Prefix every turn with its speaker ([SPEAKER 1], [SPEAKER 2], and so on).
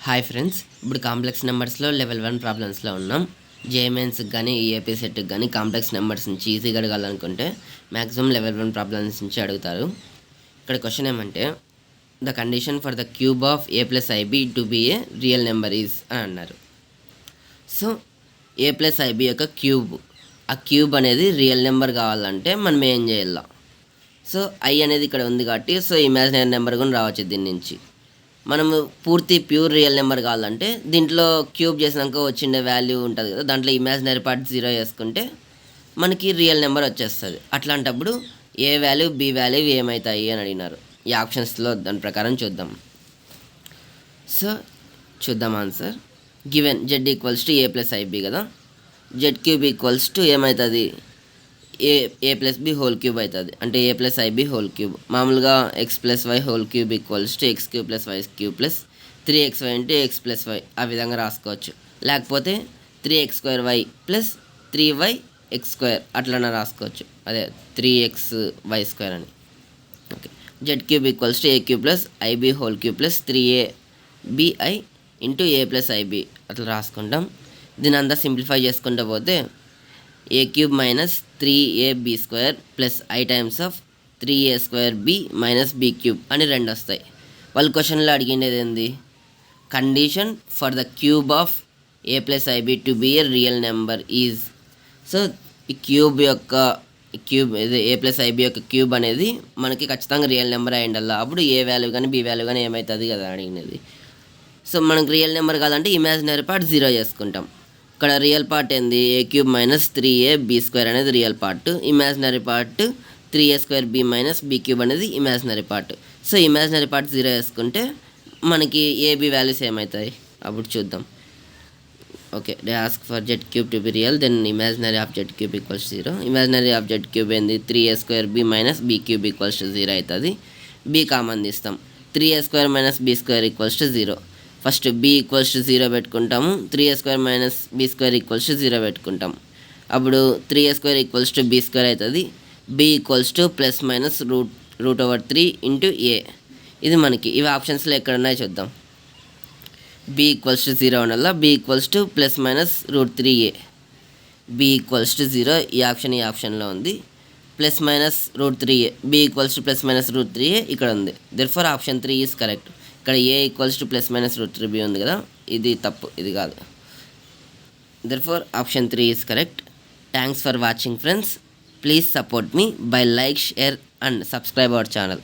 [SPEAKER 1] Hi friends, ఇప్పుడు complex నెంబర్స్లో level 1 ప్రాబ్లమ్స్లో ఉన్నాం. జేఎంఎన్స్కి కానీ ఈఏపీ సెట్కి కానీ కాంప్లెక్స్ నెంబర్స్ నుంచి ఈజీగా అడగాలనుకుంటే మ్యాక్సిమం లెవెల్ 1 ప్రాబ్లమ్స్ నుంచి అడుగుతారు. ఇక్కడ క్వశ్చన్ ఏమంటే the condition for the cube of a plus IB to be a real number is అని అన్నారు. సో ఏ ప్లస్ ఐబీ యొక్క క్యూబ్, ఆ క్యూబ్ అనేది రియల్ నెంబర్ కావాలంటే మనం ఏం చేయాలి? సో ఐ అనేది ఇక్కడ ఉంది కాబట్టి సో ఇమాజినరీ నెంబర్ కూడా రావచ్చు. దీని నుంచి మనము పూర్తి ప్యూర్ రియల్ నెంబర్ కావాలంటే దీంట్లో క్యూబ్ చేసినాక వచ్చిండే వాల్యూ ఉంటుంది కదా, దాంట్లో ఇమాజినరీ పార్ట్ 0 వేసుకుంటే మనకి రియల్ నెంబర్ వచ్చేస్తుంది. అట్లాంటప్పుడు ఏ వాల్యూ బి వాల్యూ ఏమవుతాయి అని అడిగినారు. ఈ ఆప్షన్స్లో దాని ప్రకారం చూద్దాం. సో చూద్దాం answer. Given z equals to a plus ib కదా, జెడ్ క్యూబ్ ఈక్వల్స్ టు ఏమవుతుంది? A plus b whole cube అవుతుంది, అంటే a plus IB whole cube. మామూలుగా x plus y whole cube equals to x cube plus y cube plus 3xy into x plus y, ఆ విధంగా రాసుకోవచ్చు. లేకపోతే 3x² plus 3y x² అట్లనే రాసుకోవచ్చు, అదే 3xy² అని. Okay, z cube equals to a cube plus IB whole cube plus 3abi into a plus i b అట్లా రాసుకుంటాం. దీని అంతా సింప్లిఫై చేసుకుంటూ పోతే a cube minus 3ab² plus i times of 3a² b minus b cube అని 2 వస్తాయి. వాళ్ళు క్వశ్చన్లో అడిగినది ఏంది? Condition for the cube of a plus IB to be a real number is. So ఈ క్యూబ్ ఏ ప్లస్ ఐబీ యొక్క cube అనేది మనకి ఖచ్చితంగా రియల్ నెంబర్ అయి ఉండాలి. అప్పుడు ఏ వాల్యూ కానీ బి వాల్యూ కానీ ఏమవుతుంది కదా అడిగినది. సో మనకు రియల్ నెంబర్ కాదంటే ఇమాజినరీ పార్ట్ 0 చేసుకుంటాం. ఇక్కడ రియల్ పార్ట్ ఏంది? ఏ క్యూబ్ మైనస్ 3ab² అనేది real part, imaginary part 3a² b minus b cube అనేది imaginary part. So imaginary part 0 వేసుకుంటే మనకి ఏబి వాల్యూస్ ఏమవుతాయి అప్పుడు చూద్దాం. Okay, they ask for z cube to be real, then imaginary of z cube equals 0. Imaginary of z cube ఏంది? 3a² b minus b cube equals 0 అవుతుంది. B common తీస్తాం, 3a² minus b² equals 0. First b equals 0 పెట్టుకుంటాము, 3a² minus b² equals 0 పెట్టుకుంటాం. అప్పుడు 3a² equals to b² అవుతుంది. B equals to plus minus root over 3 into a. ఇది మనకి ఇవి ఆప్షన్స్లో ఎక్కడున్నాయో చూద్దాం. బి ఈక్వల్స్ టు 0 ఉండాల, b equals to plus minus √3a. B equals to 0 ఈ ఆప్షన్లో ఉంది. Plus minus √3a, b equals to plus minus √3a ఇక్కడ ఉంది. Therefore option 3 is correct. ఇక్కడ a equals to plus minus √3b ఉంది కదా, ఇది తప్పు, ఇది కాదు. Therefore option 3 is correct. Thanks for watching friends. Please support me by like, share and subscribe our channel.